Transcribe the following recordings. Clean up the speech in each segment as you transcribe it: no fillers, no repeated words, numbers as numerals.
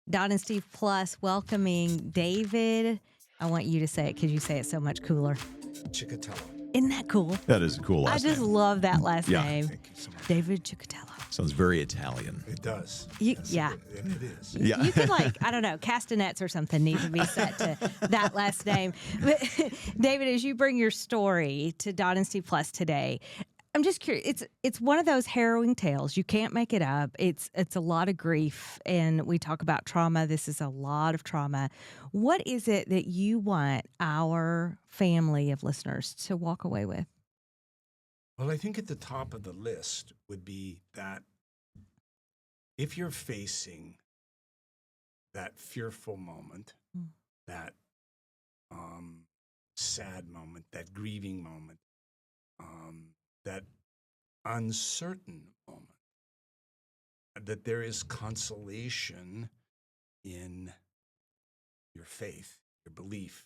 Don and Steve Plus welcoming David. I want you to say it because you say it so much cooler. Cicotello. Isn't that cool? That is a cool I last just name. love that last Yeah. name. Thank you so much. David Cicotello. Sounds very Italian. It does. You- Yes, yeah. it is. Yeah. You could I don't know, castanets or something need to be set to that last name. But David, as you bring your story to Don and Steve Plus today, I'm just curious. It's one of those harrowing tales. You can't make it up. It's a lot of grief, and we talk about trauma. This is a lot of trauma. What is it that you want our family of listeners to walk away with? Well, I think at the top of the list would be that if you're facing that fearful moment, Mm. that sad moment, that grieving moment, that uncertain moment, that there is consolation in your faith, your belief,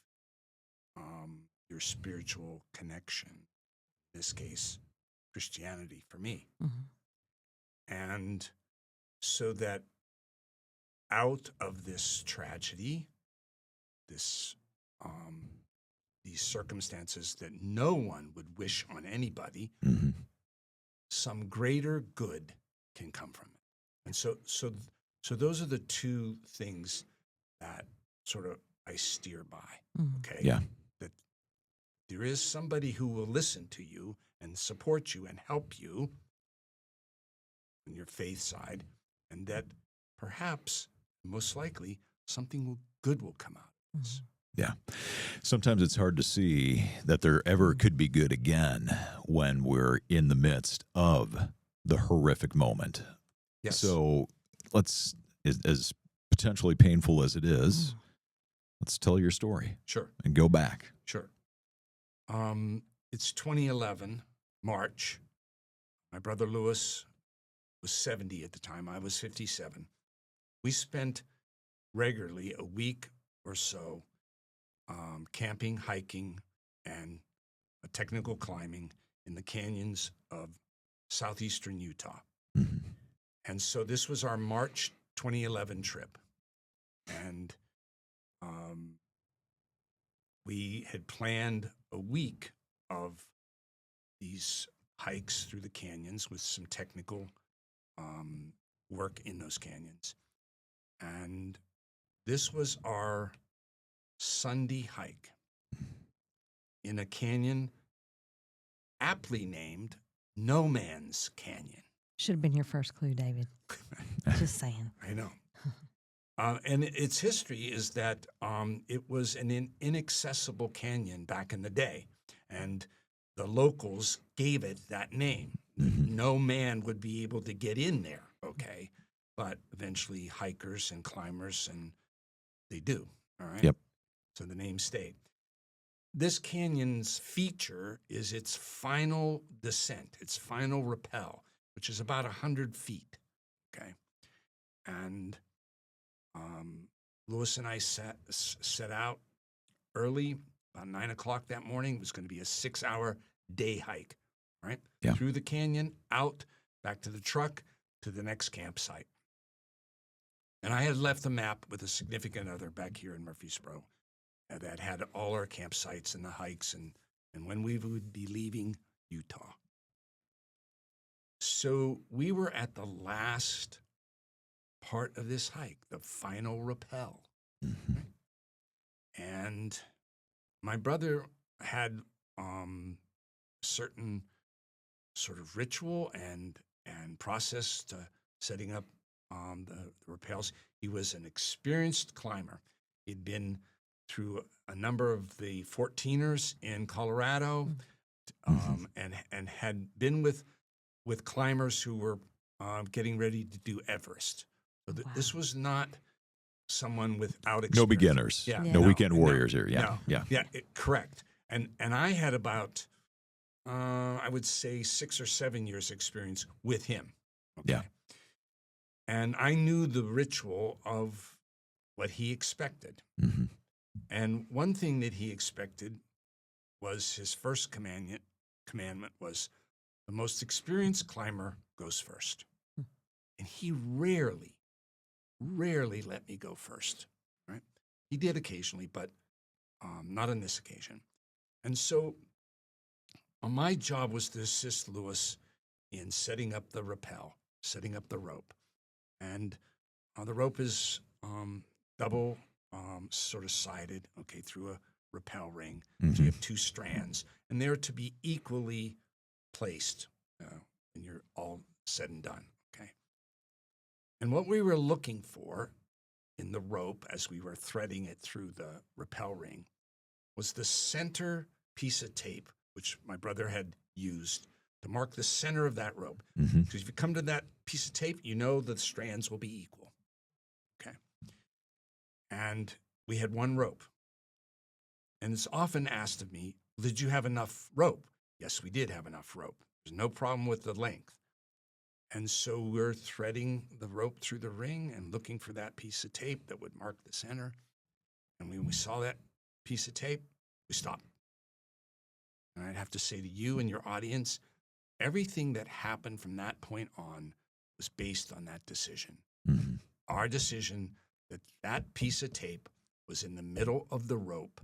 your spiritual connection. In this case, Christianity for me. Mhm. And so that out of this tragedy, this these circumstances that no one would wish on anybody, Mhm. some greater good can come from it. And so those are the two things that sort of I steer by. Mhm. Okay. Yeah. That there is somebody who will listen to you and support you and help you on your faith side, and that perhaps, most likely, good will come out of this. Yeah. Sometimes it's hard to see that there ever could be good again when we're in the midst of the horrific moment. Yes. So let's, as potentially painful as it is, let's tell your story Sure. and go back. Sure. It's 2011, March. My brother Lewis was 70 at the time. I was 57. We spent regularly a week or so camping, hiking, and technical climbing in the canyons of southeastern Utah. Mhm. And so this was our March 2011 trip. And we had planned a week of these hikes through the canyons with some technical work in those canyons. And this was our Sunday hike in a canyon aptly named No Man's Canyon. Should have been your first clue, David. Just saying. I know. And its history is that it was an inaccessible canyon back in the day, and the locals gave it that name. No man would be able to get in there, okay? But eventually hikers and climbers, and they do, all right? Yep. So the name stayed. This canyon's feature is its final descent, its final rappel, which is about 100 feet, okay? And Lewis and I set out early, about 9 o'clock that morning. It was going to be a 6-hour day hike, right? Yeah. Through the canyon, out, back to the truck, to the next campsite. And I had left the map with a significant other back here in Murfreesboro that had all our campsites and the hikes and when we would be leaving Utah. So we were at the last part of this hike, the final rappel. And my brother had certain sort of ritual and process to setting up the rappels. He was an experienced climber. He'd been through a number of the 14ers in Colorado, and had been with climbers who were getting ready to do Everest. So this was not someone without experience. No beginners. Yeah. No weekend warriors here. Yeah. No. Yeah. Yeah, correct. And I had about, I would say 6 or 7 years experience with him. Okay? Yeah. And I knew the ritual of what he expected. Mm-hmm. And one thing that he expected was his first commandment was the most experienced climber goes first. And he rarely rarely let me go first, right? He did occasionally, but not on this occasion. And so my job was to assist Lewis in setting up the rappel, setting up the rope. And the rope is double sort of sided, okay, through a rappel ring. Mm-hmm. So you have two strands, and they're to be equally placed when you're all said and done, okay? And what we were looking for in the rope as we were threading it through the rappel ring was the center piece of tape, which my brother had used to mark the center of that rope. Mm-hmm. Because if you come to that piece of tape, you know the strands will be equal, okay? And we had one rope. And it's often asked of me, did you have enough rope? Yes, we did have enough rope. There's no problem with the length. And so we're threading the rope through the ring and looking for that piece of tape that would mark the center. And when we saw that piece of tape, we stopped. And I'd have to say to you and your audience, everything that happened from that point on was based on that decision. Mm-hmm. Our decision that that piece of tape was in the middle of the rope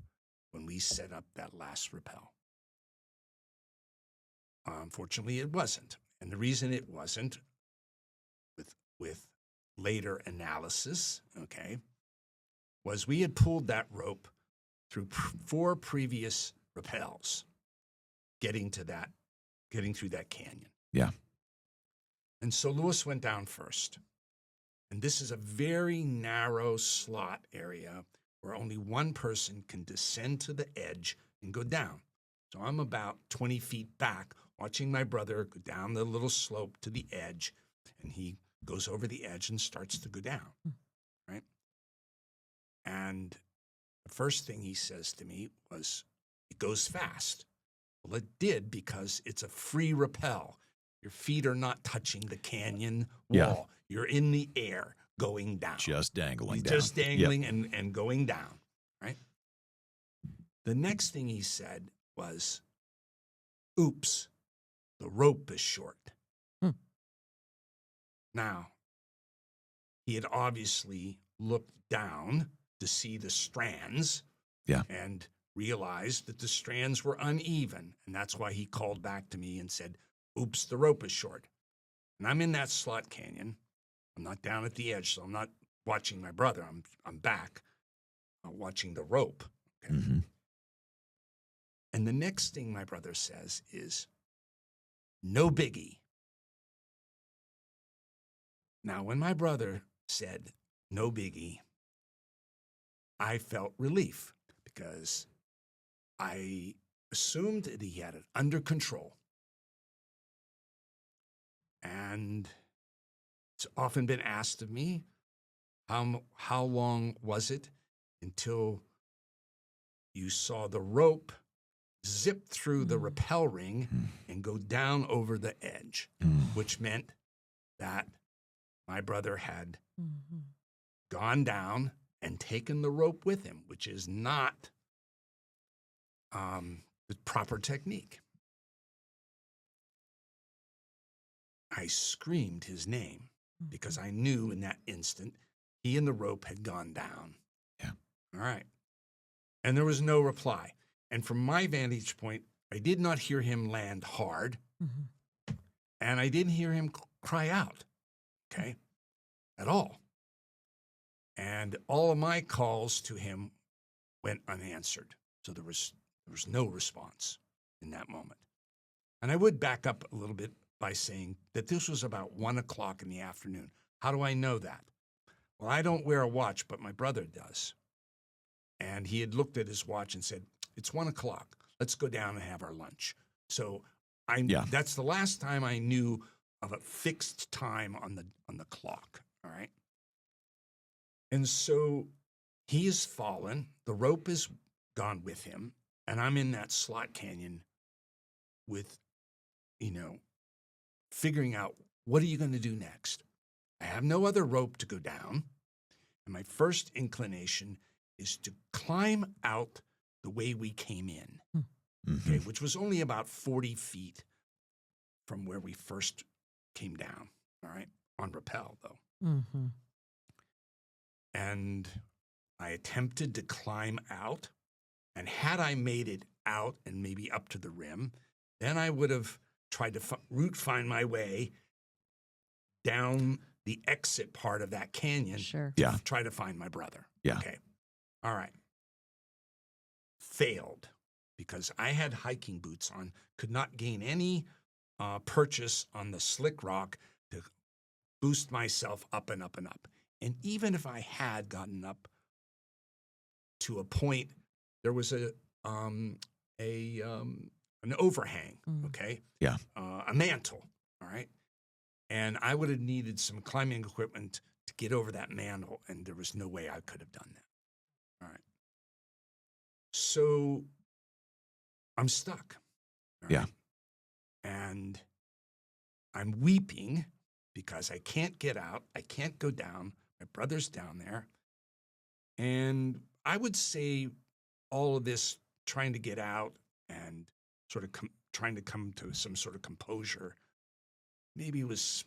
when we set up that last rappel. Unfortunately, it wasn't. And the reason it wasn't, with later analysis, okay, was we had pulled that rope through 4 previous rappels, getting through that canyon. Yeah. And so Lewis went down first. And this is a very narrow slot area where only one person can descend to the edge and go down. So I'm about 20 feet back, watching my brother go down the little slope to the edge, and he goes over the edge and starts to go down, right? And the first thing he says to me was, it goes fast. Well, it did because it's a free rappel. Your feet are not touching the canyon wall. Yeah. You're in the air going down. Just dangling down. Just dangling and going down, right? The next thing he said was, oops, the rope is short. Now, he had obviously looked down to see the strands and realized that the strands were uneven. And that's why he called back to me and said, oops, the rope is short. And I'm in that slot canyon. I'm not down at the edge, so I'm not watching my brother. I'm back watching the rope. Okay? Mm-hmm. And the next thing my brother says is, no biggie. Now, when my brother said, no biggie, I felt relief because I assumed that he had it under control. And it's often been asked of me, how long was it until you saw the rope zip through the rappel ring and go down over the edge, which meant that my brother had gone down and taken the rope with him, which is not the proper technique. I screamed his name because I knew in that instant he and the rope had gone down. Yeah. All right. And there was no reply. And from my vantage point, I did not hear him land hard, and I didn't hear him cry out, okay, at all. And all of my calls to him went unanswered. So there was no response in that moment. And I would back up a little bit by saying that this was about 1 o'clock in the afternoon. How do I know that? Well, I don't wear a watch, but my brother does. And he had looked at his watch and said, it's 1 o'clock. Let's go down and have our lunch. So that's the last time I knew of a fixed time on the clock. All right. And so he has fallen. The rope is gone with him. And I'm in that slot canyon with, figuring out, what are you going to do next? I have no other rope to go down. And my first inclination is to climb out the way we came in, okay, which was only about 40 feet from where we first came down, all right, on rappel, though. And I attempted to climb out. And had I made it out and maybe up to the rim, then I would have tried to find my way down the exit part of that canyon. Sure. Yeah. Try to find my brother. Yeah. Okay. All right. Failed because I had hiking boots on, could not gain any purchase on the slick rock to boost myself up and up and up. And even if I had gotten up to a point, there was an overhang, okay? Yeah. A mantle, all right? And I would have needed some climbing equipment to get over that mantle, and there was no way I could have done that. All right. So I'm stuck. All Yeah. right? And I'm weeping because I can't get out. I can't go down. My brother's down there. And I would say all of this trying to get out and sort of trying to come to some sort of composure, maybe it was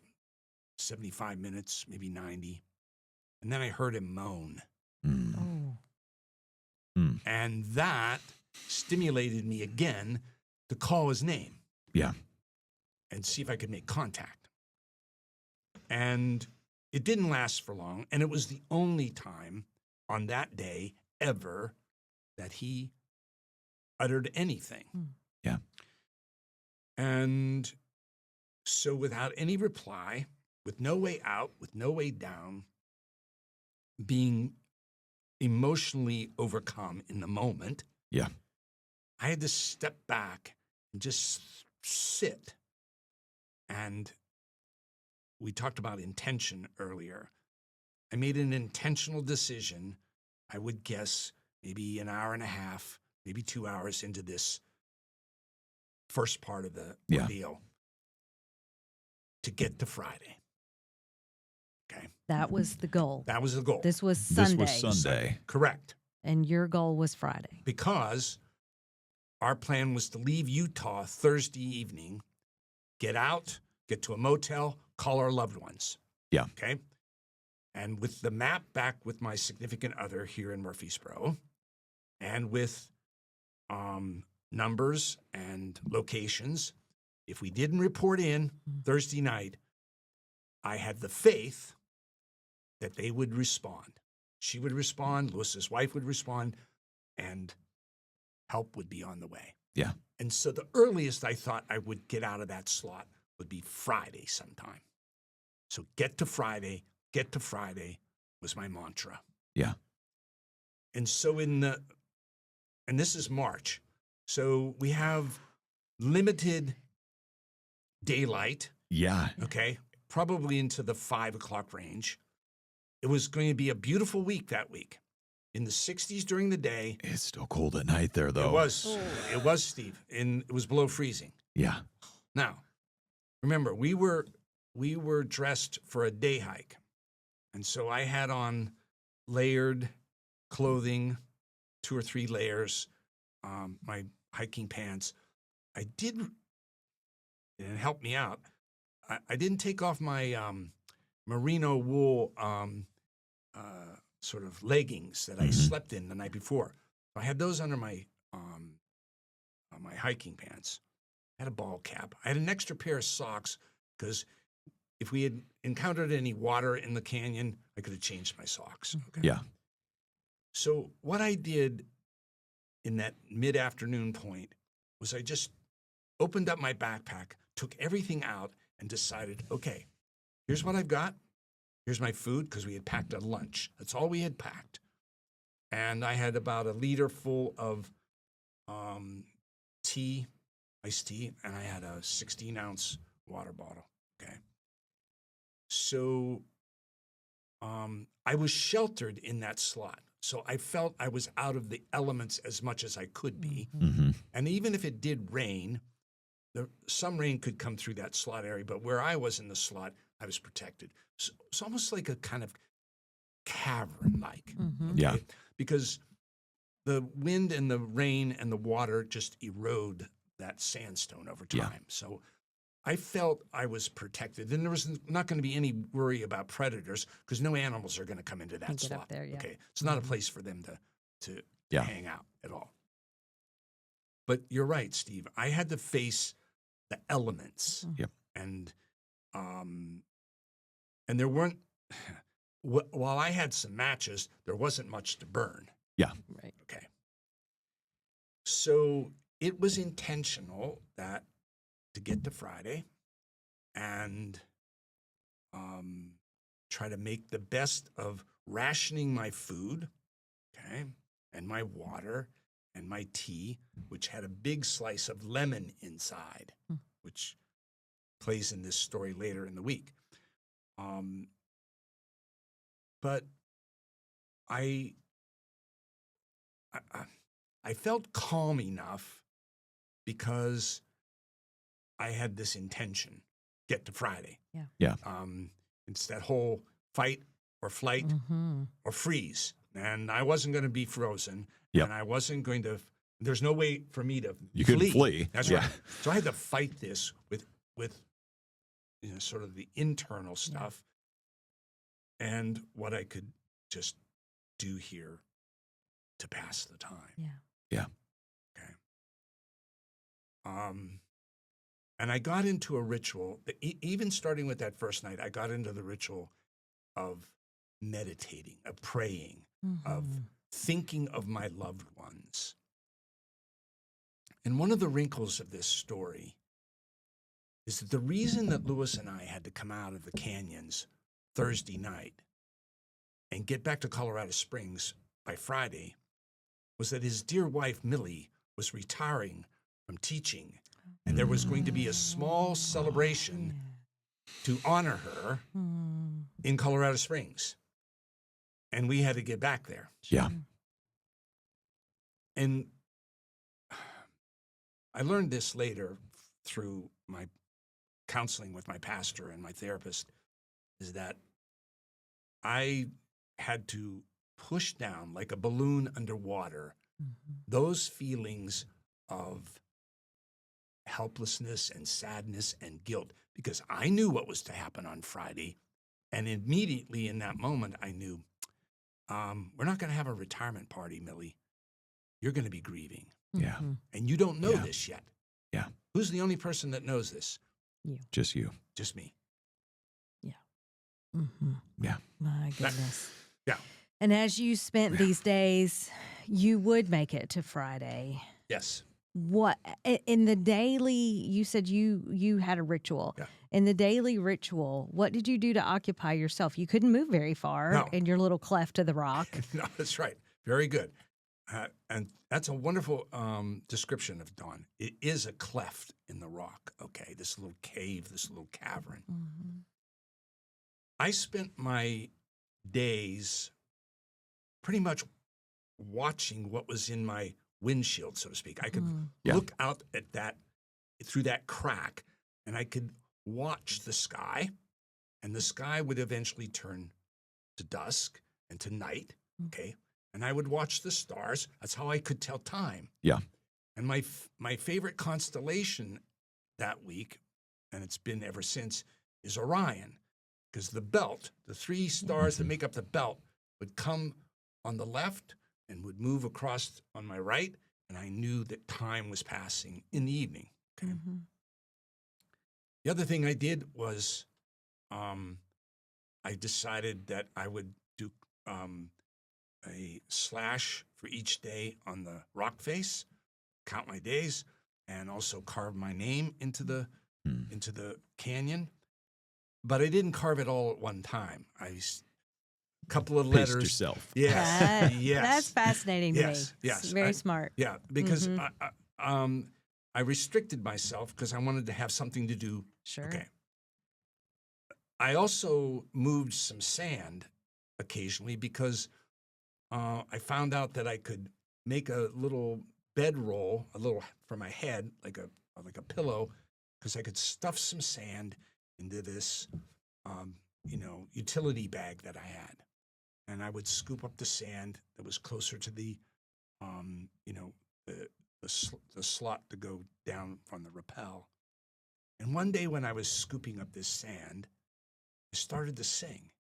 75 minutes, maybe 90. And then I heard him moan. Mm. Oh. Mm. And that stimulated me again to call his name. Yeah. And see if I could make contact. And it didn't last for long. And it was the only time on that day ever that he uttered anything. Yeah. And so without any reply, with no way out, with no way down, being emotionally overcome in the moment, Yeah. I had to step back and just sit. And we talked about intention earlier. I made an intentional decision, I would guess maybe an hour and a half, maybe 2 hours into this first part of the ordeal, to get to Friday. Okay. That was the goal. That was the goal. This was Sunday. This was Sunday. Correct. And your goal was Friday. Because our plan was to leave Utah Thursday evening, get out, get to a motel, call our loved ones. Yeah. Okay. And with the map back with my significant other here in Murfreesboro, and with numbers and locations, if we didn't report in Thursday night, I had the faith that they would respond. She would respond, Lewis's wife would respond, and help would be on the way. Yeah. And so the earliest I thought I would get out of that slot would be Friday sometime. So get to Friday was my mantra. Yeah. And so and this is March. So we have limited daylight. Yeah. Okay. Probably into the 5 o'clock range. It was going to be a beautiful week that week. In the 60s during the day. It's still cold at night there, though. It was, Steve. And it was below freezing. Yeah. Now, remember, we were dressed for a day hike. And so I had on layered clothing, 2 or 3 layers, my hiking pants. And it helped me out. I didn't take off my merino wool sort of leggings that I slept in the night before. I had those under my my hiking pants. I had a ball cap. I had an extra pair of socks because if we had encountered any water in the canyon, I could have changed my socks. Okay? Yeah. So what I did in that mid-afternoon point was I just opened up my backpack, took everything out, and decided, okay, here's what I've got. Here's my food, because we had packed a lunch. That's all we had packed. And I had about a liter full of tea, iced tea, and I had a 16-ounce water bottle, okay? So I was sheltered in that slot. So I felt I was out of the elements as much as I could be. Mm-hmm. And even if it did rain, some rain could come through that slot area, but where I was in the slot, I was protected. So it's almost like a kind of cavern-like. Mm-hmm. Okay? Yeah. Because the wind and the rain and the water just erode that sandstone over time. Yeah. So I felt I was protected, and there was not going to be any worry about predators because no animals are going to come into that And get up slot. there, yeah. Okay, it's not a place for them to Yeah. hang out at all. But you're right, Steve. I had to face the elements, Yep. and there weren't. While I had some matches, there wasn't much to burn. Yeah. Right. Okay. So it was intentional that to get to Friday and try to make the best of rationing my food, okay, and my water and my tea, which had a big slice of lemon inside, which plays in this story later in the week. But I felt calm enough because I had this intention, get to Friday. Yeah. Yeah. It's that whole fight or flight or freeze. And I wasn't going to be frozen. Yep. And I wasn't going to, there's no way for me to You couldn't flee. That's Yeah. right. So I had to fight this with sort of the internal stuff and what I could just do here to pass the time. Yeah. Yeah. Okay. And I got into a ritual, even starting with that first night, I got into the ritual of meditating, of praying, of thinking of my loved ones. And one of the wrinkles of this story is that the reason that Lewis and I had to come out of the canyons Thursday night and get back to Colorado Springs by Friday was that his dear wife, Millie, was retiring from teaching. And there was going to be a small celebration to honor her in Colorado Springs. And we had to get back there. Yeah. And I learned this later through my counseling with my pastor and my therapist, is that I had to push down like a balloon underwater those feelings of helplessness and sadness and guilt, because I knew what was to happen on Friday. And immediately in that moment, I knew, we're not going to have a retirement party, Millie. You're going to be grieving. Yeah. And you don't know Yeah. this yet. Yeah. Who's the only person that knows this? You. Just you. Just me. Yeah. My goodness. Yeah. And as you spent these days, you would make it to Friday. Yes. What in the daily? You said you had a ritual. Yeah. In the daily ritual, what did you do to occupy yourself? You couldn't move very far No. in your little cleft of the rock. No, that's right. Very good. And that's a wonderful description of Dawn. It is a cleft in the rock, okay? This little cave, this little cavern. I spent my days pretty much watching what was in my windshield, so to speak. I could Yeah. look out at that, through that crack, and I could watch the sky, and the sky would eventually turn to dusk and to night, okay? And I would watch the stars. That's how I could tell time. Yeah. And my favorite constellation that week, and it's been ever since, is Orion, because the belt, the three stars that make up the belt, would come on the left and would move across on my right, and I knew that time was passing in the evening. Okay. The other thing I did was I decided that I would do a slash for each day on the rock face, count my days, and also carve my name into the canyon. But I didn't carve it all at one time. A couple of Paced letters. yourself. Yes. Yes. That's fascinating to Yes, me. yes. It's very smart. Yeah, because I restricted myself because I wanted to have something to do. Sure. Okay. I also moved some sand occasionally because I found out that I could make a little bedroll, a little for my head, like a pillow, because I could stuff some sand into this, utility bag that I had, and I would scoop up the sand that was closer to the slot to go down from the rappel, And one day when I was scooping up this sand, I started to sing.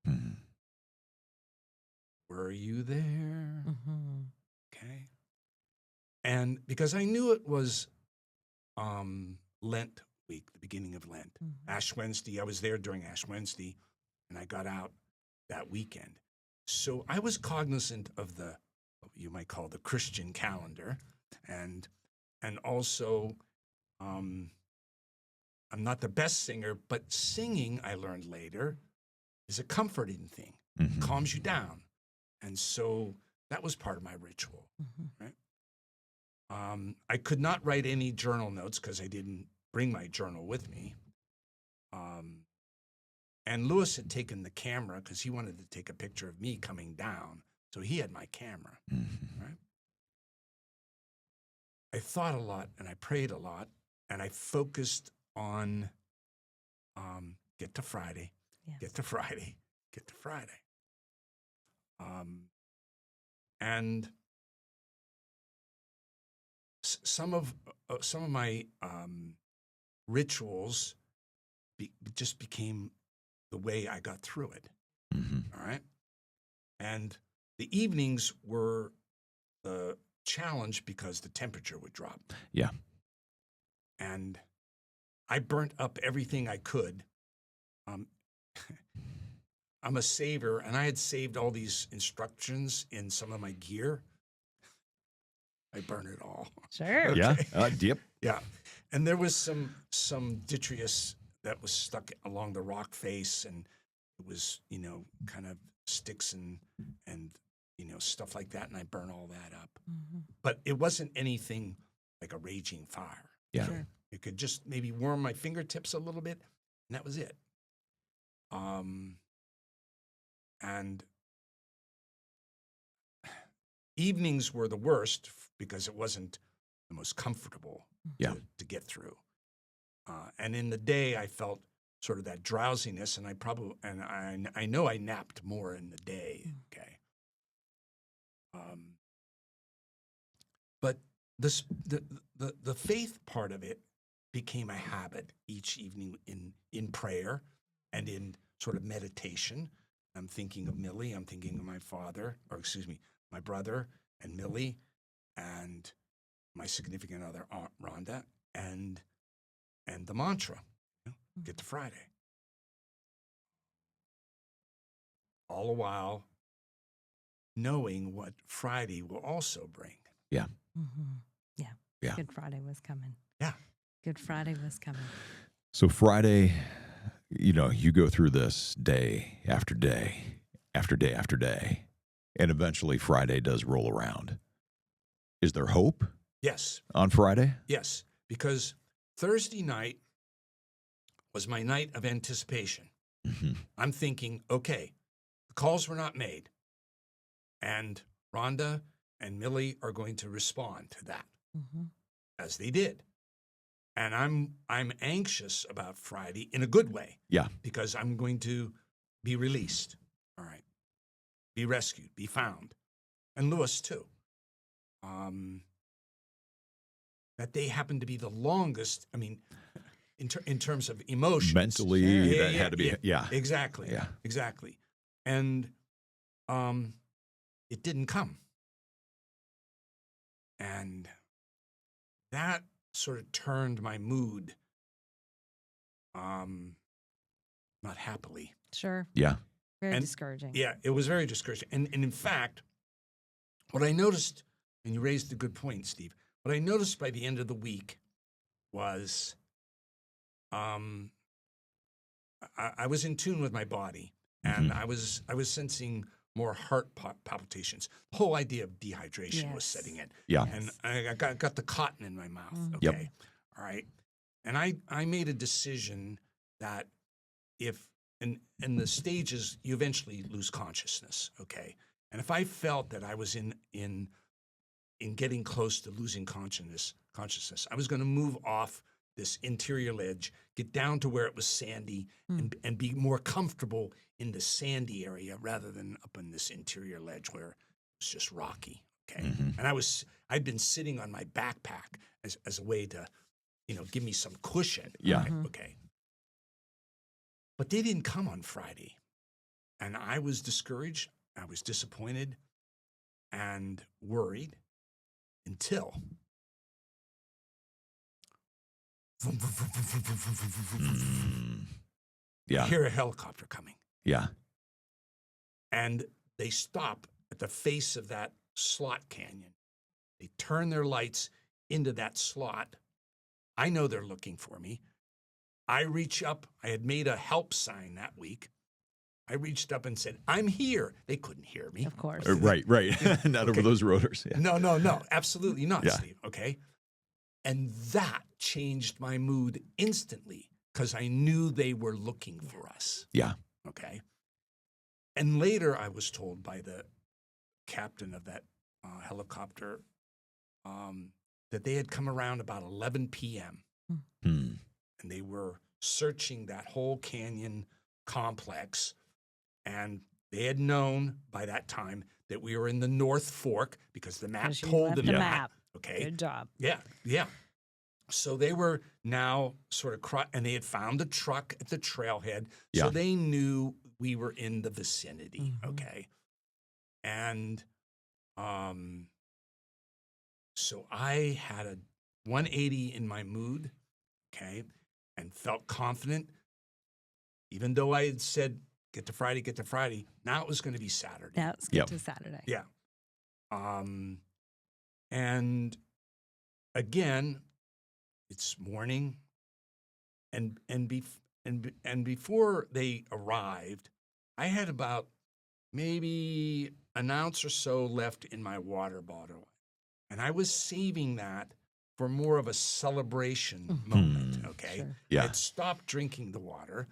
Mhm. Were you there? Mm-hmm. Okay. And because I knew it was Lent week, the beginning of Lent, Mm-hmm. Ash Wednesday, I was there during Ash Wednesday, and I got out that weekend. So I was cognizant of what you might call the Christian calendar, and also I'm not the best singer, but singing, I learned later, is a comforting thing. Mhm. Calms you down. And so that was part of my ritual, Mm-hmm. right? I could not write any journal notes because I didn't bring my journal with me. And Lewis had taken the camera because he wanted to take a picture of me coming down. So he had my camera, Mhm. right? I thought a lot and I prayed a lot and I focused on get to Friday, Yes. get to Friday, get to Friday. And some of my rituals just became the way I got through it. Mhm. All right. And the evenings were the challenge because the temperature would drop. Yeah. And I burnt up everything I could. Um, I'm a saver, and I had saved all these instructions in some of my gear. I burned it all. Sure. Yeah. Okay. Yep. Yeah. And there was some detritus that was stuck along the rock face, and it was, kind of sticks and stuff like that, and I burned all that up. Mm-hmm. But it wasn't anything like a raging fire. Yeah. Sure. It could just maybe warm my fingertips a little bit, and that was it. And evenings were the worst because it wasn't the most comfortable Yeah. to get through. And in the day, I felt sort of that drowsiness, and I know I napped more in the day. Okay. But the faith part of it became a habit each evening in prayer and in sort of meditation. I'm thinking of Millie. I'm thinking of my father, or excuse me, my brother and Millie, and my significant other, Aunt Rhonda, and the mantra, get to Friday. All the while knowing what Friday will also bring. Yeah. Mm-hmm. Yeah. Yeah. Good Friday was coming. Yeah. Good Friday was coming. So Friday, you go through this day after day after day after day, and eventually Friday does roll around. Is there hope Yes. on Friday? Yes. Because Thursday night was my night of anticipation. Mm-hmm. I'm thinking, okay, the calls were not made, and Rhonda and Millie are going to respond to that, Mm-hmm. as they did. And I'm anxious about Friday in a good way. Yeah. Because I'm going to be released. All right. Be rescued, be found. And Lewis too. That day happened to be the longest. I mean, in terms of emotions. Mentally, Sure. that had to be, yeah. Exactly. Yeah. Exactly. And it didn't come. And that sort of turned my mood not happily. Sure. Yeah. Very And- discouraging. Yeah, it was very discouraging. And in fact, what I noticed, and you raised a good point, Steve, what I noticed by the end of the week was I was in tune with my body, and I was sensing more heart palpitations. The whole idea of dehydration was Yes. setting in. Yeah. And I got the cotton in my mouth. Mhm. Okay. Yep. All right. And I made a decision that if in the stages you eventually lose consciousness. Okay. And if I felt that I was in getting close to losing consciousness, I was going to move off this interior ledge, get down to where it was sandy, and be more comfortable in the sandy area rather than up on this interior ledge where it was just rocky. Okay. Mhm. And I'd been sitting on my backpack as a way to give me some cushion. Yeah. Okay. But they didn't come on Friday. And I was discouraged. I was disappointed and worried until Yeah. I hear a helicopter coming. Yeah. And they stop at the face of that slot canyon. They turn their lights into that slot. I know they're looking for me. I reach up. I had made a help sign that week. I reached up and said, "I'm here." They couldn't hear me. Of course. Right. Not over those rotors. Yeah. No, absolutely not, Yeah. Steve. Okay. And that changed my mood instantly because I knew they were looking for us. Yeah. Okay. And later I was told by the captain of that helicopter that they had come around about 11 p.m. Hmm. and they were searching that whole canyon complex. And they had known by that time that we were in the North Fork because the map 'Cause you told left them the that. map. Okay. Good job. Yeah. So they were now sort of, and they had found the truck at the trailhead. So Yeah. they knew we were in the vicinity. Mhm. Okay. And so I had a 180 in my mood. Okay. And felt confident, even though I had said, get to Friday. Now it was going to be Saturday. Now let's get Yep. to Saturday. Yeah. And again, it's morning, and before they arrived, I had about maybe an ounce or so left in my water bottle, and I was saving that for more of a celebration moment. Okay, Sure. Yeah. I'd stopped drinking the water.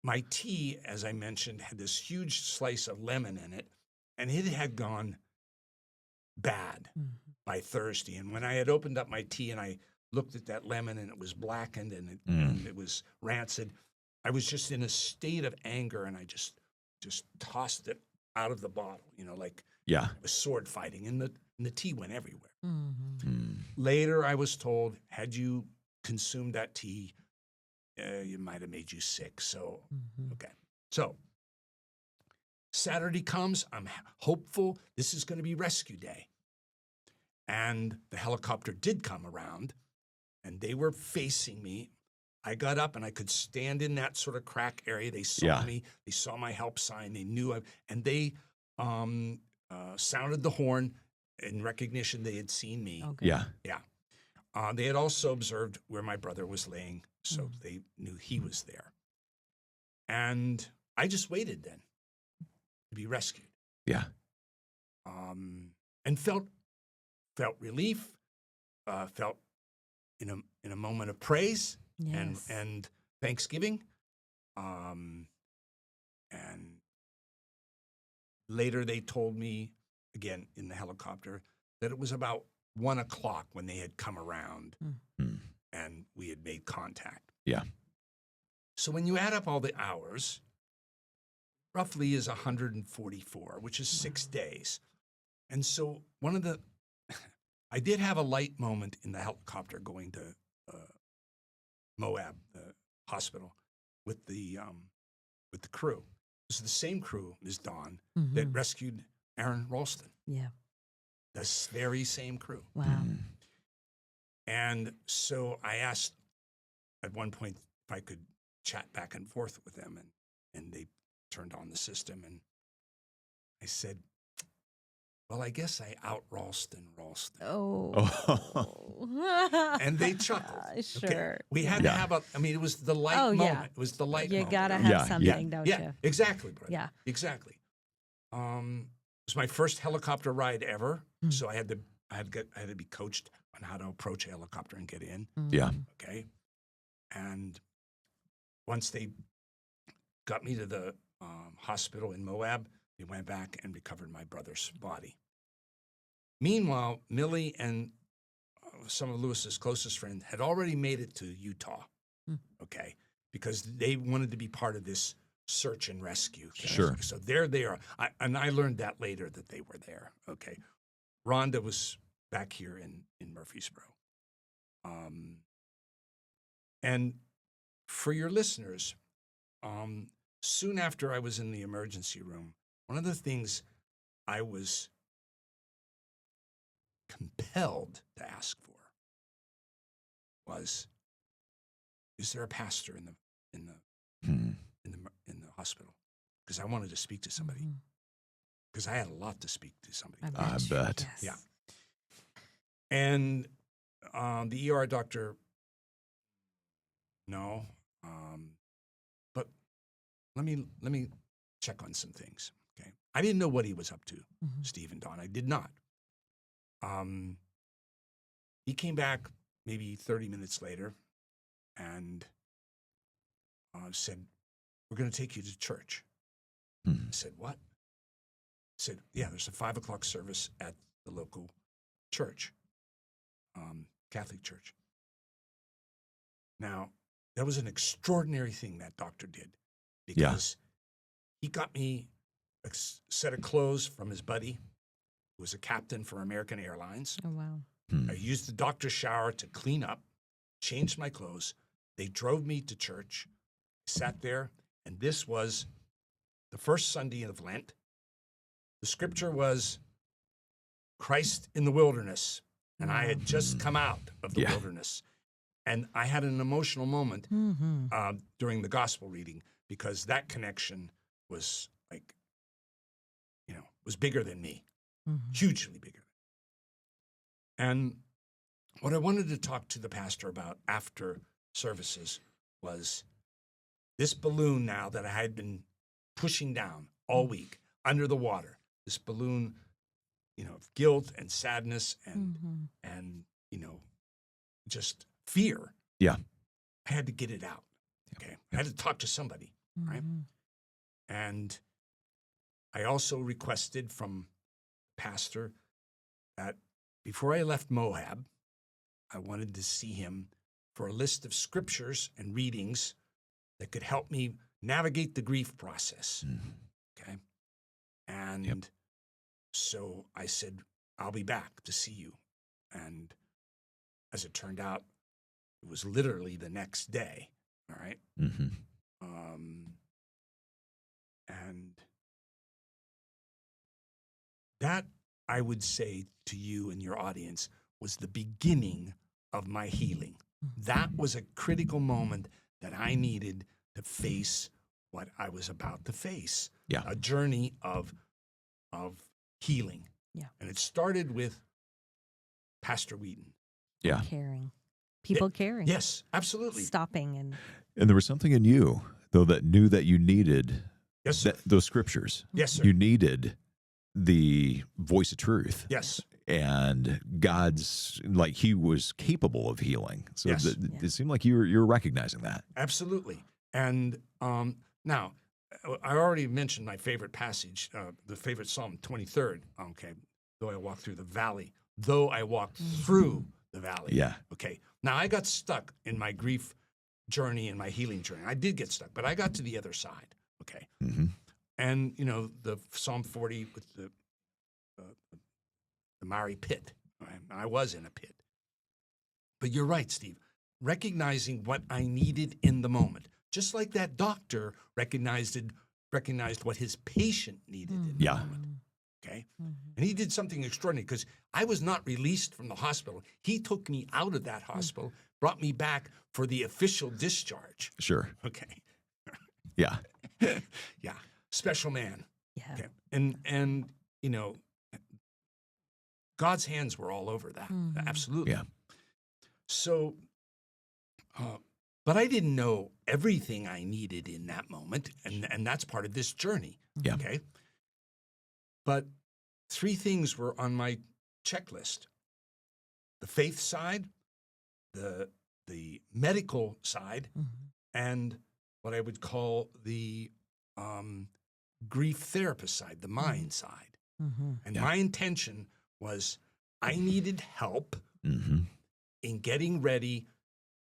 My tea, as I mentioned, had this huge slice of lemon in it, and it had gone bad by Thursday. And when I had opened up my tea and I looked at that lemon and it was blackened and it was rancid, I was just in a state of anger, and I just tossed it out of the bottle, like Yeah. I was sword fighting, and the tea went everywhere. Hmm. Later, I was told, had you consumed that tea, it might have made you sick. So, okay. So, Saturday comes. I'm hopeful this is going to be rescue day. And the helicopter did come around, and they were facing me. I got up, and I could stand in that sort of crack area. They saw Yeah. me. They saw my help sign. They knew and they sounded the horn in recognition they had seen me. Okay. Yeah. Yeah. They had also observed where my brother was laying, so they knew he was there. And I just waited then to be rescued. Yeah. And felt relief, felt in a moment of praise Yes. and thanksgiving. And later they told me, again in the helicopter, that it was about 1 o'clock when they had come around Hmm. and we had made contact. Yeah. So when you add up all the hours, roughly is 144, which is 6 days. And so I did have a light moment in the helicopter going to Moab, the hospital, with the crew. It was the same crew, Ms. Dawn, that rescued Aaron Ralston. Yeah. The very same crew. Wow. Hmm. And so I asked at one point if I could chat back and forth with them, and they turned on the system, and I said, well, I guess I out Ralston. Oh. And they chuckled. Sure. Okay. We had to Yeah. have it was the light Oh, moment. yeah. It was the light You moment. gotta have Yeah, yeah. something, don't Yeah, you? exactly, brother. Yeah. Exactly. It was my first helicopter ride ever, so I had to be coached on how to approach a helicopter and get in. Yeah. Okay, and once they got me to the hospital in Moab, they went back and recovered my brother's body. Meanwhile, Millie and some of Lewis's closest friends had already made it to Utah. Okay, because they wanted to be part of this search and rescue thing. Sure. So there they are. I learned that later that they were there. Okay. Rhonda was back here in Murfreesboro. And for your listeners, soon after I was in the emergency room, one of the things I was compelled to ask for was, is there a pastor in the Hmm. in the hospital? Because I wanted to speak to somebody. Mhm. Because I had a lot to speak to somebody. I bet. Yes. Yeah. And the ER doctor, no. But let me check on some things. Okay. I didn't know what he was up to, Mhm. Steve and Don. I did not. He came back maybe 30 minutes later and said, "We're going to take you to church." Hmm. I said, "What?" He said, "Yeah, there's a 5 o'clock service at the local church, Catholic church." Now, that was an extraordinary thing that doctor did, because he got me a set of clothes from his buddy, who was a captain for American Airlines. Oh, wow. Hmm. I used the doctor's shower to clean up, changed my clothes. They drove me to church, sat there, and this was the first Sunday of Lent. The scripture was Christ in the wilderness, and I had just come out of the Yeah. wilderness. And I had an emotional moment Mm-hmm. during the gospel reading, because that connection was like, was bigger than me, Mm-hmm. hugely bigger. And what I wanted to talk to the pastor about after services was this balloon now that I had been pushing down all week under the water, this balloon, of guilt and sadness and, Mm-hmm. and, just fear. Yeah. I had to get it out. Okay. I had to talk to somebody. Right. Mm-hmm. And I also requested from pastor that before I left Moab, I wanted to see him for a list of scriptures and readings that could help me navigate the grief process. Mhm. Okay. And so I said, "I'll be back to see you." And as it turned out, it was literally the next day. All right. Mm-hmm. And that, I would say to you and your audience, was the beginning of my healing. That was a critical moment that I needed to face what I was about to face. Yeah. A journey of healing. Yeah. And it started with Pastor Wheaton. Yeah. Caring. People caring. Yes, absolutely. Stopping and And there was something in you, though, that knew that you needed Yes, sir. those scriptures. Yes, sir. You needed the voice of truth. Yes. And God's, like, he was capable of healing. So Yes. it seemed like you were recognizing that. Absolutely. And now, I already mentioned my favorite passage, the favorite Psalm 23rd. Okay, though I walk through the valley, though I walk through the valley. Yeah. Okay. Now, I got stuck in my grief journey and my healing journey. I did get stuck, but I got to the other side. Okay. Mm-hmm. And the Psalm 40 with the miry pit. Right? I was in a pit. But you're right, Steve. Recognizing what I needed in the moment, just like that doctor recognized what his patient needed in the Yeah. moment. Okay, and he did something extraordinary, because I was not released from the hospital. He took me out of that hospital, brought me back for the official discharge. Sure. Okay, Yeah. yeah, special man. yeah. Okay, and God's hands were all over that. Mhm. Absolutely. Yeah. So, but I didn't know everything I needed in that moment, and that's part of this journey. Yeah. Okay. But 3 things were on my checklist: the faith side, the medical side, Mhm. and what I would call the grief therapist side, the mind side. Mhm. And Yeah. my intention was, I needed help Mm-hmm. in getting ready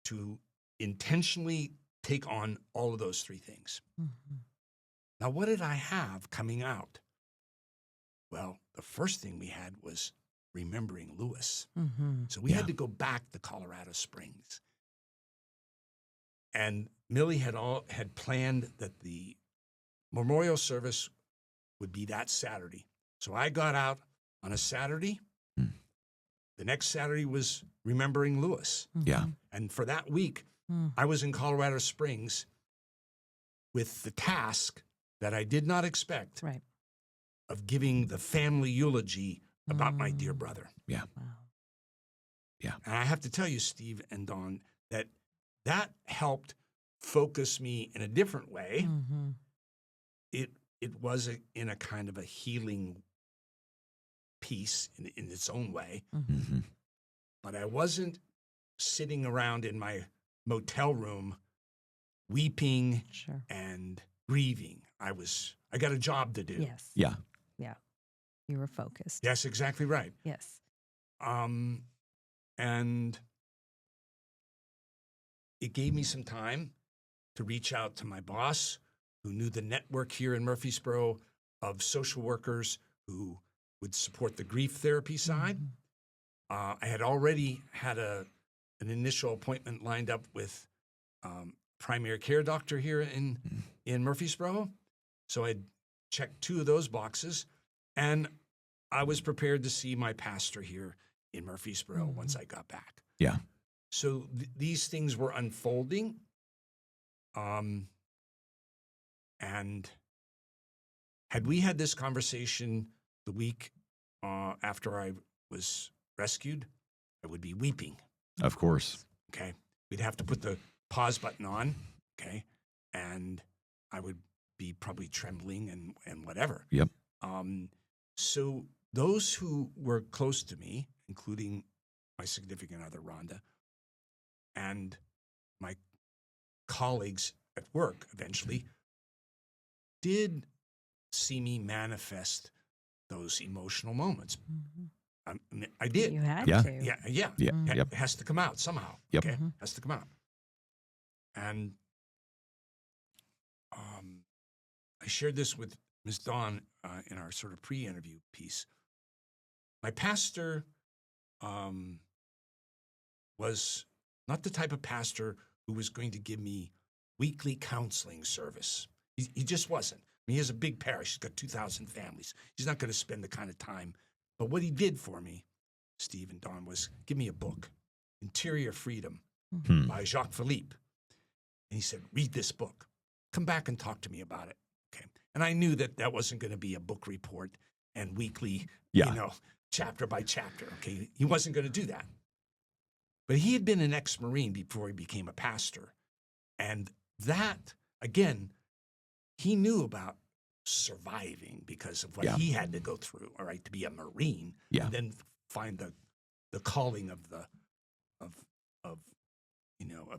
to intentionally take on all of those 3 things. Mhm. Now, what did I have coming out? Well, the first thing we had was remembering Lewis. Mhm. So we Yeah. had to go back to Colorado Springs. And Millie had planned that the memorial service would be that Saturday. So I got out on a Saturday. Mm. The next Saturday was Remembering Lewis. Yeah. And for that week, I was in Colorado Springs with the task that I did not expect Right. of giving the family eulogy about my dear brother. Yeah. Wow. Yeah. And I have to tell you, Steve and Dawn, that helped focus me in a different way. Mm-hmm. It was in a kind of a healing piece in its own way. Mm-hmm. But I wasn't sitting around in my motel room weeping Sure. and grieving. I got a job to do. Yes. Yeah. Yeah. You were focused. Yes, exactly right. Yes. And it gave me some time to reach out to my boss, who knew the network here in Murfreesboro of social workers who would support the grief therapy side. Mm-hmm. I had already had an initial appointment lined up with primary care doctor here in Murfreesboro. So I'd checked 2 of those boxes, and I was prepared to see my pastor here in Murfreesboro once I got back. Yeah. So these things were unfolding. And had we had this conversation the week after I was rescued, I would be weeping. Of course. Okay. We'd have to put the pause button on. Okay. And I would be probably trembling and whatever. Yep. So those who were close to me, including my significant other, Rhonda, and my colleagues at work eventually, did see me manifest those emotional moments. I did. You had Yeah. to. Yeah, yeah. Yeah. Mm. Yep. It has to come out somehow. Yep. Okay, Mhm. has to come out. And I shared this with Ms. Dawn in our sort of pre-interview piece. My pastor was not the type of pastor who was going to give me weekly counseling service. He just wasn't. I mean, he has a big parish. He's got 2,000 families. He's not going to spend the kind of time. But what he did for me, Steve and Dawn, was give me a book, Interior Freedom Hmm. by Jacques Philippe. And he said, read this book. Come back and talk to me about it. Okay. And I knew that wasn't going to be a book report and weekly, Yeah. chapter by chapter. Okay. He wasn't going to do that. But he had been an ex-Marine before he became a pastor. And that, again, he knew about surviving because of what Yeah. he had to go through, all right, to be a Marine. Yeah. And then find the calling of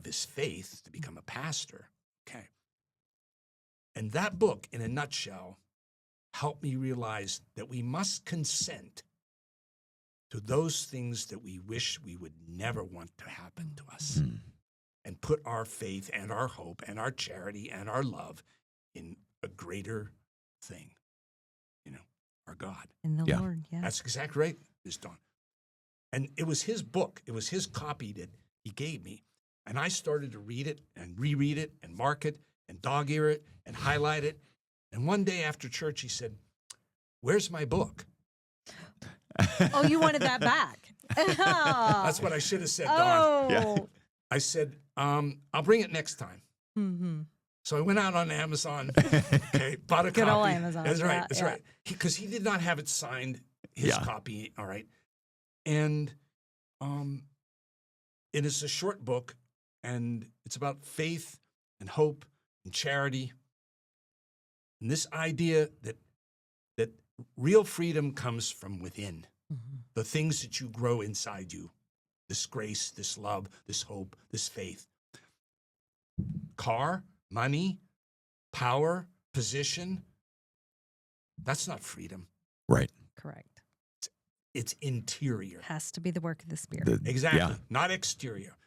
his faith to become a pastor. Okay. And that book, in a nutshell, helped me realize that we must consent to those things that we wish we would never want to happen to us, Hmm. and put our faith and our hope and our charity and our love in a greater thing, our God. In the Yeah. Lord, yeah. That's exactly right, Ms. Dawn. And it was his book. It was his copy that he gave me. And I started to read it and reread it and mark it and dog ear it and highlight it. And one day after church, he said, "Where's my book?" Oh, you wanted that back. That's what I should have said, Dawn. Oh. Yeah. I said, I'll bring it next time. Mm-hmm. So I went out on Amazon, okay, bought a Good copy. old Amazon, That's right. yeah, That's yeah. right. Because he did not have it signed, his Yeah. copy. All right, and it is a short book, and it's about faith and hope and charity, and this idea that real freedom comes from within. Mm-hmm. The things that you grow inside you, this grace, this love, this hope, this faith. Car, money, power, position, that's not freedom. Right. Correct. It's interior. Has to be the work of the Spirit. Exactly. Yeah. Not exterior.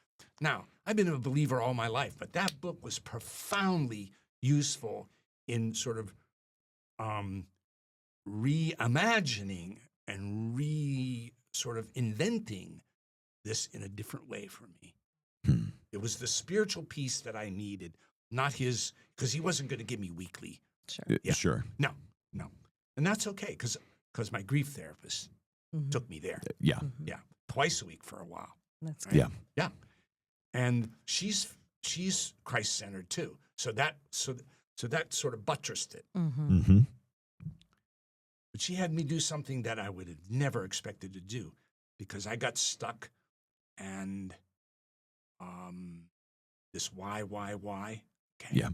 Now, I've been a believer all my life, but that book was profoundly useful in sort of reimagining and sort of inventing this in a different way for me. Hmm. It was the spiritual peace that I needed, not his, because he wasn't going to give me weekly. Sure. Yeah. Sure. No. And that's okay, because my grief therapist took me there. Yeah. Yeah. Twice a week for a while. That's right? good. Yeah. Yeah. And she's Christ-centered too. So that sort of buttressed it. Mm-hmm. Mm-hmm. But she had me do something that I would have never expected to do, because I got stuck, and this why. Okay. Yeah.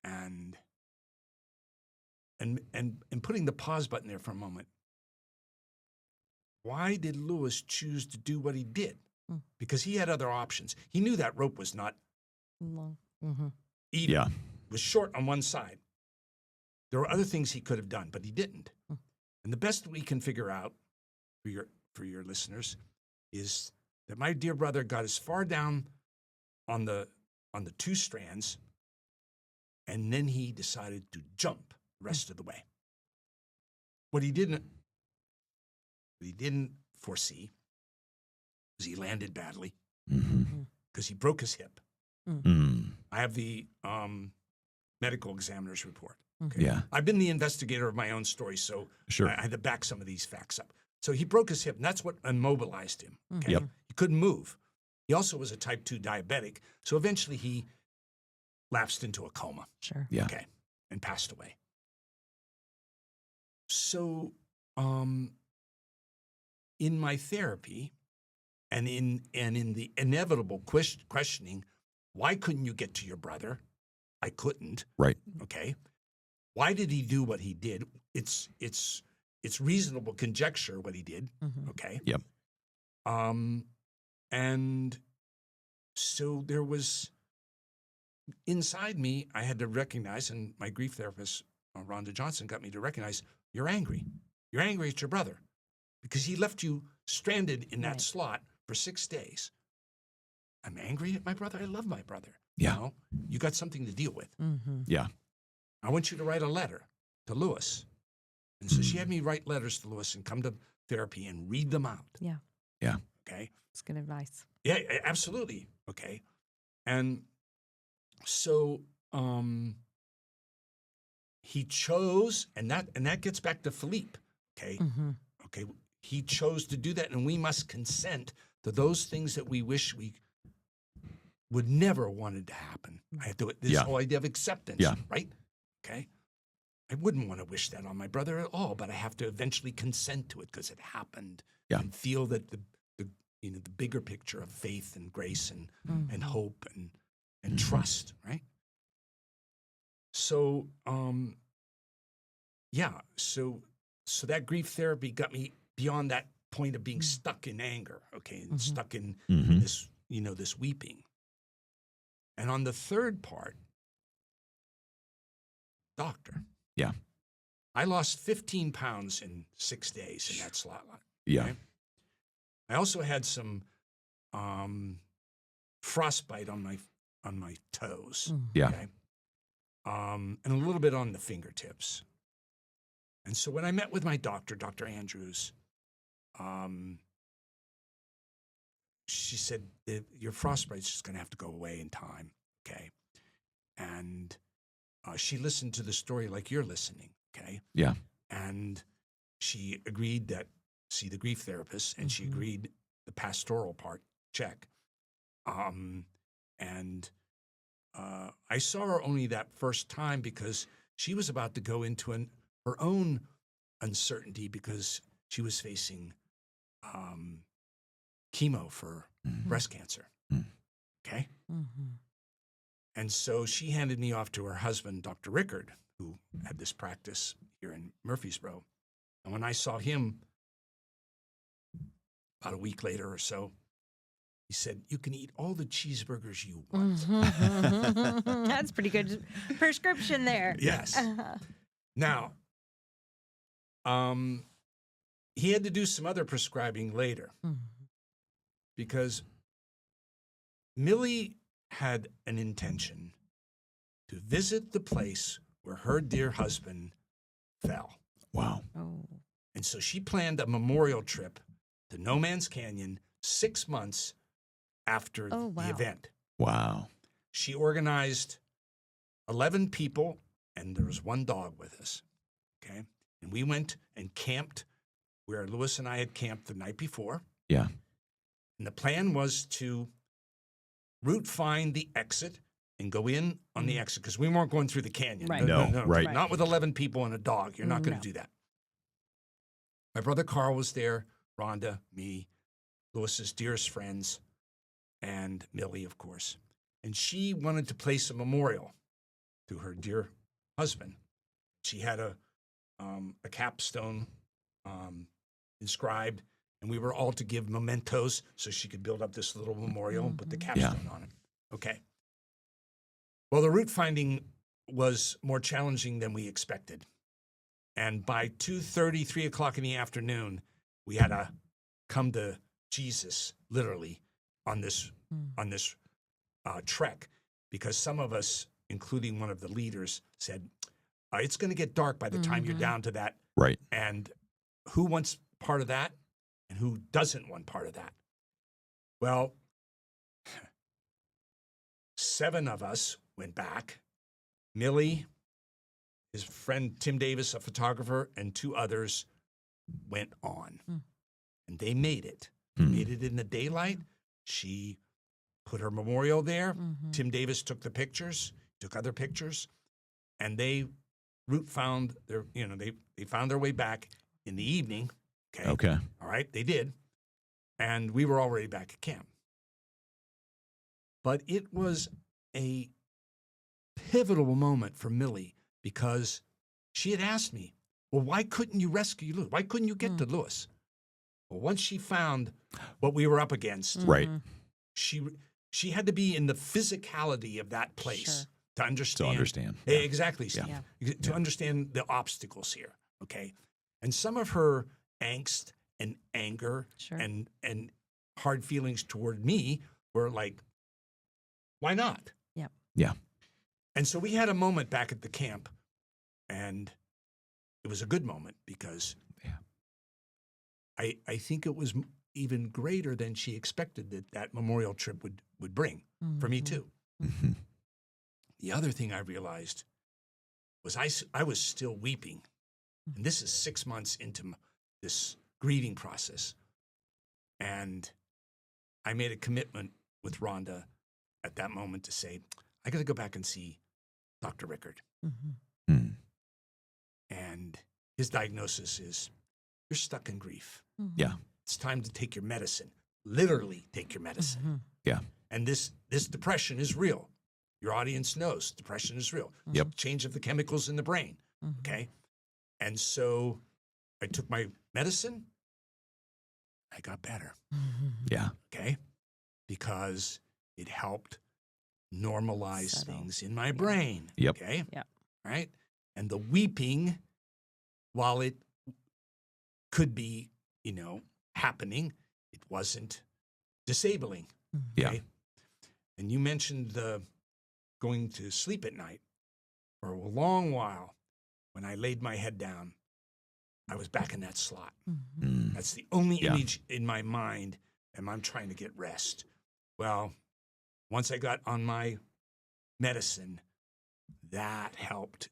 And putting the pause button there for a moment. Why did Lewis choose to do what he did? Because he had other options. He knew that rope was not Long. Mm-hmm. even. Yeah. It was short on one side. There were other things he could have done, but he didn't. And the best we can figure out for your listeners is that my dear brother got as far down on the 2 strands, and then he decided to jump the rest of the way. What he didn't foresee was he landed badly, Mm-hmm. because he broke his hip. Mm. I have the medical examiner's report. Yeah. I've been the investigator of my own story, so Sure. I had to back some of these facts up. So he broke his hip, and that's what immobilized him. Okay? Yep. He couldn't move. He also was a type 2 diabetic, so eventually he lapsed into a coma. Sure. Yeah. Okay, and passed away. So, in my therapy, and in the inevitable questioning, why couldn't you get to your brother? I couldn't. Right. Okay. Why did he do what he did? It's reasonable conjecture what he did. Mm-hmm. Okay. Yep. And so there was inside me, I had to recognize, and my grief therapist, Rhonda Johnson, got me to recognize, you're angry. You're angry at your brother because he left you stranded in that Right. slot for 6 days. I'm angry at my brother. I love my brother. Yeah. You know, you got something to deal with. Mm-hmm. Yeah. I want you to write a letter to Lewis. And so she had me write letters to Lewis and come to therapy and read them out. Yeah. Yeah. Okay. It's good advice. Yeah, absolutely. Okay. And so he chose, and that gets back to Philippe. Okay. Mm-hmm. Okay. He chose to do that, and we must consent to those things that we wish we would never wanted to happen. I have to this Yeah. whole idea of acceptance. Yeah. Right? Okay. I wouldn't want to wish that on my brother at all, but I have to eventually consent to it because it happened. Yeah. And feel that the bigger picture of faith and grace and hope and trust, right? So so that grief therapy got me beyond that point of being stuck in anger, okay, and stuck in Mm-hmm. this weeping. And on the third part, doctor. Yeah. I lost 15 pounds in 6 days in that slot line. Yeah. Okay? I also had some frostbite on my toes. Yeah. Okay? And a little bit on the fingertips. And so when I met with my doctor, Dr. Andrews, she said, your frostbite's just going to have to go away in time. Okay. And she listened to the story like you're listening. Okay. Yeah. And she agreed that see the grief therapist, and she agreed the pastoral part, check. And I saw her only that first time because she was about to go into her own uncertainty because she was facing chemo for breast cancer. Okay. Mm-hmm. And so she handed me off to her husband, Dr. Rickard, who had this practice here in Murfreesboro. And when I saw him about a week later or so, he said, you can eat all the cheeseburgers you want. Mm-hmm. That's pretty good prescription there. Yes. Now, he had to do some other prescribing later because Millie had an intention to visit the place where her dear husband fell. Wow. Oh. And so she planned a memorial trip to No Man's Canyon, 6 months after Oh, wow. the event. Wow. She organized 11 people, and there was one dog with us. Okay. And we went and camped where Lewis and I had camped the night before. Yeah. And the plan was to route find the exit and go in on the exit because we weren't going through the canyon. Right. No, right. Not with 11 people and a dog. You're not going No. to do that. My brother Carl was there, Rhonda, me, Lewis's dearest friends, and Millie, of course. And she wanted to place a memorial to her dear husband. She had a capstone inscribed, and we were all to give mementos so she could build up this little memorial and put the capstone on it. Okay. Well, the route finding was more challenging than we expected. And by 2:30, 3 o'clock in the afternoon, we had to come to Jesus, literally, on this trek, because some of us, including one of the leaders, said, it's going to get dark by the time you're down to that. Right. And who wants part of that and who doesn't want part of that? Well, 7 of us went back. Millie, his friend Tim Davis, a photographer, and 2 others went on. And they made it. Made it in the daylight. She put her memorial there. Tim Davis took the pictures, took other pictures, and they found their, they found their way back in the evening. Okay. All right, they did. And we were already back at camp. But it was a pivotal moment for Millie because she had asked me, well, why couldn't you rescue Lewis? Why couldn't you get to Lewis? Well, once she found what we were up against, Right. she had to be in the physicality of that place to understand. To understand. Exactly, Steve. To understand the obstacles here, okay? And some of her angst and anger and hard feelings toward me were like, why not? Yep. Yeah. And so we had a moment back at the camp, and it was a good moment because I think it was even greater than she expected that memorial trip would bring for me too. The other thing I realized was I was still weeping, and this is 6 months into this grieving process, and I made a commitment with Rhonda at that moment to say, I got to go back and see Dr. Rickard. And his diagnosis is, you're stuck in grief. Yeah. It's time to take your medicine. Literally take your medicine. Yeah. And this depression is real. Your audience knows depression is real. Yep. Change of the chemicals in the brain. Okay. And so I took my medicine. I got better. Yeah. Okay. Because it helped normalize things in my brain. Yep. Okay. Yep. Right. And the weeping, while it could be, happening, it wasn't disabling. Yeah. Okay? And you mentioned the going to sleep at night. For a long while, when I laid my head down, I was back in that slot. That's the only image in my mind, and I'm trying to get rest. Well, once I got on my medicine, that helped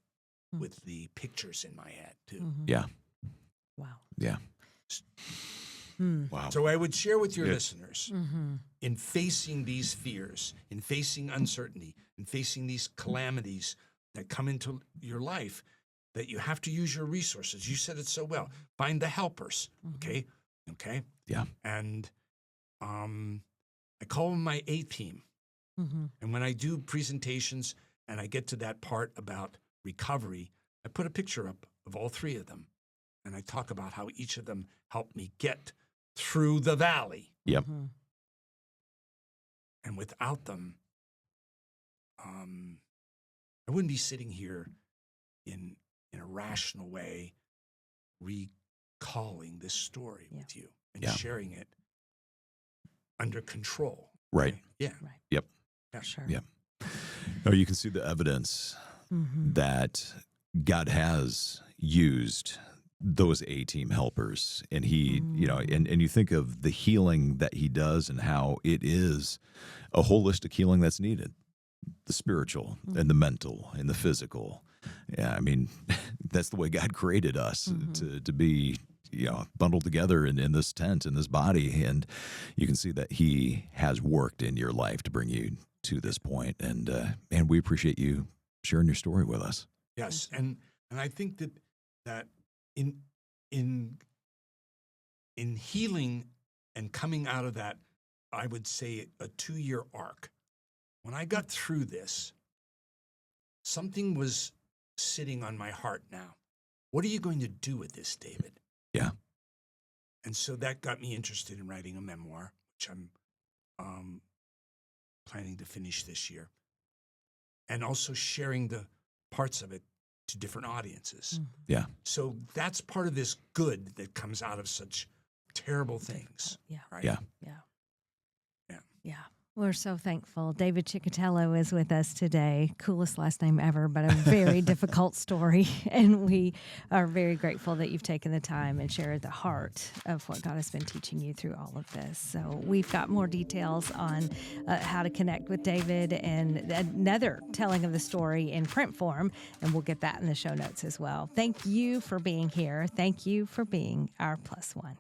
with the pictures in my head too. Yeah. Wow. Yeah. Wow. So I would share with your listeners, in facing these fears, in facing uncertainty, in facing these calamities that come into your life, that you have to use your resources. You said it so well. Find the helpers, okay? Okay? Yeah. And I call them my A team. And when I do presentations and I get to that part about recovery, I put a picture up of all 3 of them. And I talk about how each of them helped me get through the valley. Yep. And without them, I wouldn't be sitting here in a rational way recalling this story with you and sharing it under control. Right. Yeah. Right. Yep. Yeah. Sure. Yep. No, you can see the evidence that God has used those A-team helpers. And he, you know, and you think of the healing that he does and how it is a holistic healing that's needed, the spiritual and the mental and the physical. Yeah, I mean, that's the way God created us to be, you know, bundled together in this tent, in this body. And you can see that he has worked in your life to bring you to this point. And we appreciate you sharing your story with us. Yes, and I think that in healing and coming out of that, I would say a 2-year arc. When I got through this, something was sitting on my heart now. What are you going to do with this, David? Yeah. And so that got me interested in writing a memoir, which I'm planning to finish this year. And also sharing the parts of it to different audiences. Yeah. So that's part of this good that comes out of such terrible things. Yeah. Right? Yeah. Yeah. Yeah. Yeah. We're so thankful. David Cicotello is with us today. Coolest last name ever, but a very difficult story. And we are very grateful that you've taken the time and shared the heart of what God has been teaching you through all of this. So we've got more details on how to connect with David and another telling of the story in print form, and we'll get that in the show notes as well. Thank you for being here. Thank you for being our +1.